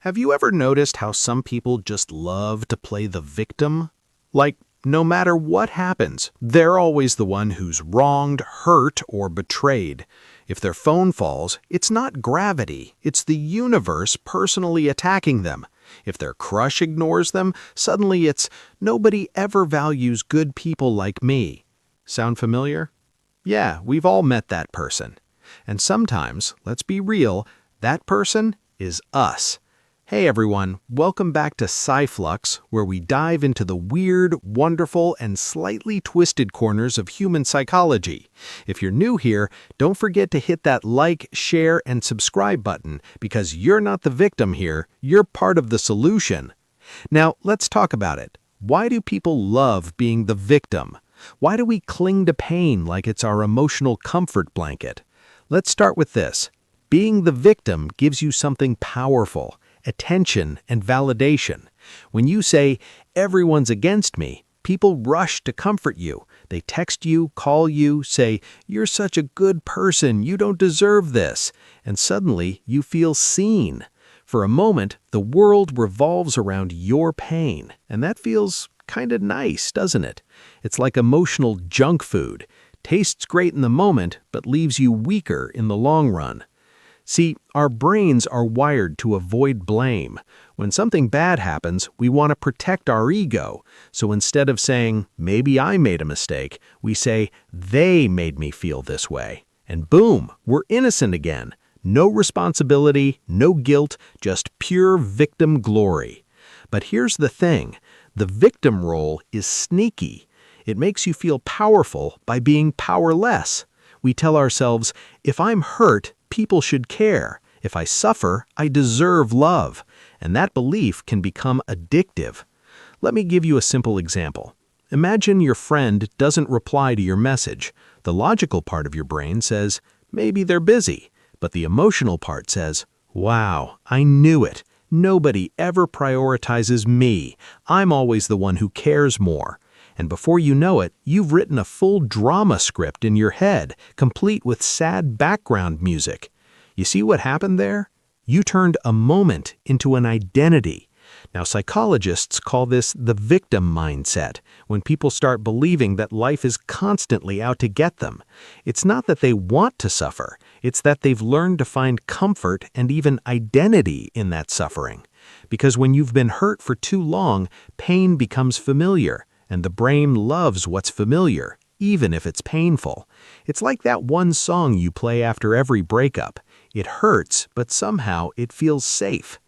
Have you ever noticed how some people just love to play the victim? Like, no matter what happens, they're always the one who's wronged, hurt, or betrayed. If their phone falls, it's not gravity, it's the universe personally attacking them. If their crush ignores them, suddenly it's nobody ever values good people like me. Sound familiar? Yeah, we've all met that person. And sometimes, let's be real, that person is us. Hey everyone, welcome back to PsyVox, where we dive into the weird, wonderful, and slightly twisted corners of human psychology. If you're new here, don't forget to hit that like, share, and subscribe button, because you're not the victim here, you're part of the solution. Now, let's talk about it. Why do people love being the victim? Why do we cling to pain like it's our emotional comfort blanket? Let's start with this. Being the victim gives you something powerful. Attention and validation. When you say, everyone's against me, people rush to comfort you. They text you, call you, say, you're such a good person, you don't deserve this. And suddenly you feel seen. For a moment, the world revolves around your pain. And that feels kind of nice, doesn't it? It's like emotional junk food. Tastes great in the moment, but leaves you weaker in the long run. See, our brains are wired to avoid blame. When something bad happens, we want to protect our ego. So instead of saying, maybe I made a mistake, we say, they made me feel this way. And boom, we're innocent again. No responsibility, no guilt, just pure victim glory. But here's the thing. The victim role is sneaky. It makes you feel powerful by being powerless. We tell ourselves, if I'm hurt, people should care. If I suffer, I deserve love. And that belief can become addictive. Let me give you a simple example. Imagine your friend doesn't reply to your message. The logical part of your brain says, maybe they're busy. But the emotional part says, wow, I knew it. Nobody ever prioritizes me. I'm always the one who cares more. And before you know it, you've written a full drama script in your head, complete with sad background music. You see what happened there? You turned a moment into an identity. Now, psychologists call this the victim mindset, when people start believing that life is constantly out to get them. It's not that they want to suffer, it's that they've learned to find comfort and even identity in that suffering. Because when you've been hurt for too long, pain becomes familiar. And the brain loves what's familiar, even if it's painful. It's like that one song you play after every breakup. It hurts, but somehow it feels safe.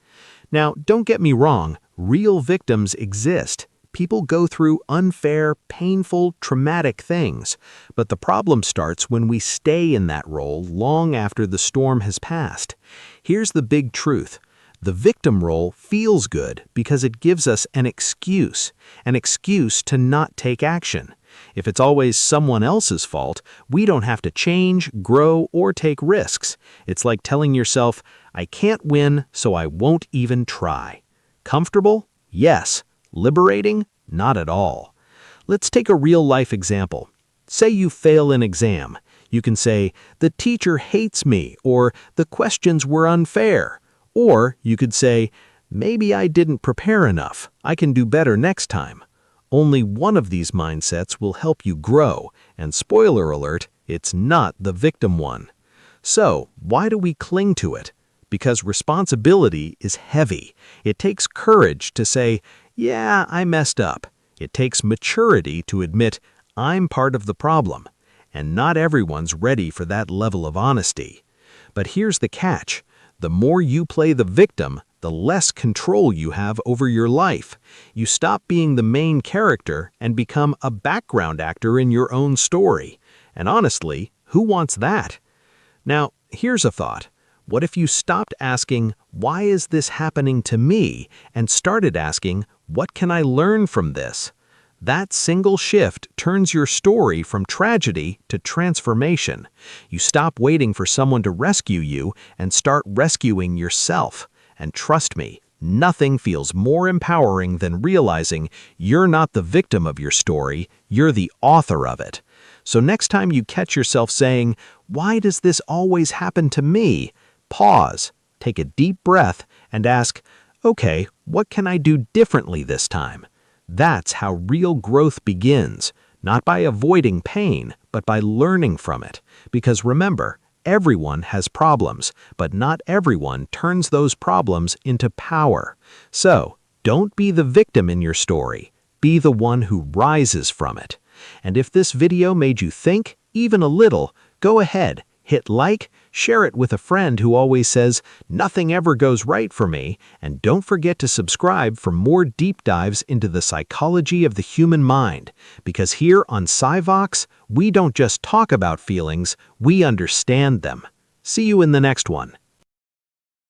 Now, don't get me wrong, real victims exist. People go through unfair, painful, traumatic things. But the problem starts when we stay in that role long after the storm has passed. Here's the big truth. The victim role feels good because it gives us an excuse to not take action. If it's always someone else's fault, we don't have to change, grow, or take risks. It's like telling yourself, I can't win, so I won't even try. Comfortable? Yes. Liberating? Not at all. Let's take a real-life example. Say you fail an exam. You can say, the teacher hates me, or the questions were unfair. Or you could say, maybe I didn't prepare enough. I can do better next time. Only one of these mindsets will help you grow, and spoiler alert, it's not the victim one. So, why do we cling to it? Because responsibility is heavy. It takes courage to say, yeah, I messed up. It takes maturity to admit, I'm part of the problem. And not everyone's ready for that level of honesty. But here's the catch. The more you play the victim, the less control you have over your life. You stop being the main character and become a background actor in your own story. And honestly, who wants that? Now, here's a thought. What if you stopped asking, why is this happening to me, and started asking, what can I learn from this? That single shift turns your story from tragedy to transformation. You stop waiting for someone to rescue you and start rescuing yourself. And trust me, nothing feels more empowering than realizing you're not the victim of your story, you're the author of it. So next time you catch yourself saying, why does this always happen to me? Pause, take a deep breath, and ask, Okay, what can I do differently this time? That's how real growth begins, not by avoiding pain, but by learning from it. Because remember, everyone has problems, but not everyone turns those problems into power. So, don't be the victim in your story. Be the one who rises from it. And if this video made you think, even a little, go ahead, hit like, share it with a friend who always says, "Nothing ever goes right for me," and don't forget to subscribe for more deep dives into the psychology of the human mind, because here on PsyVox, we don't just talk about feelings, we understand them. See you in the next one.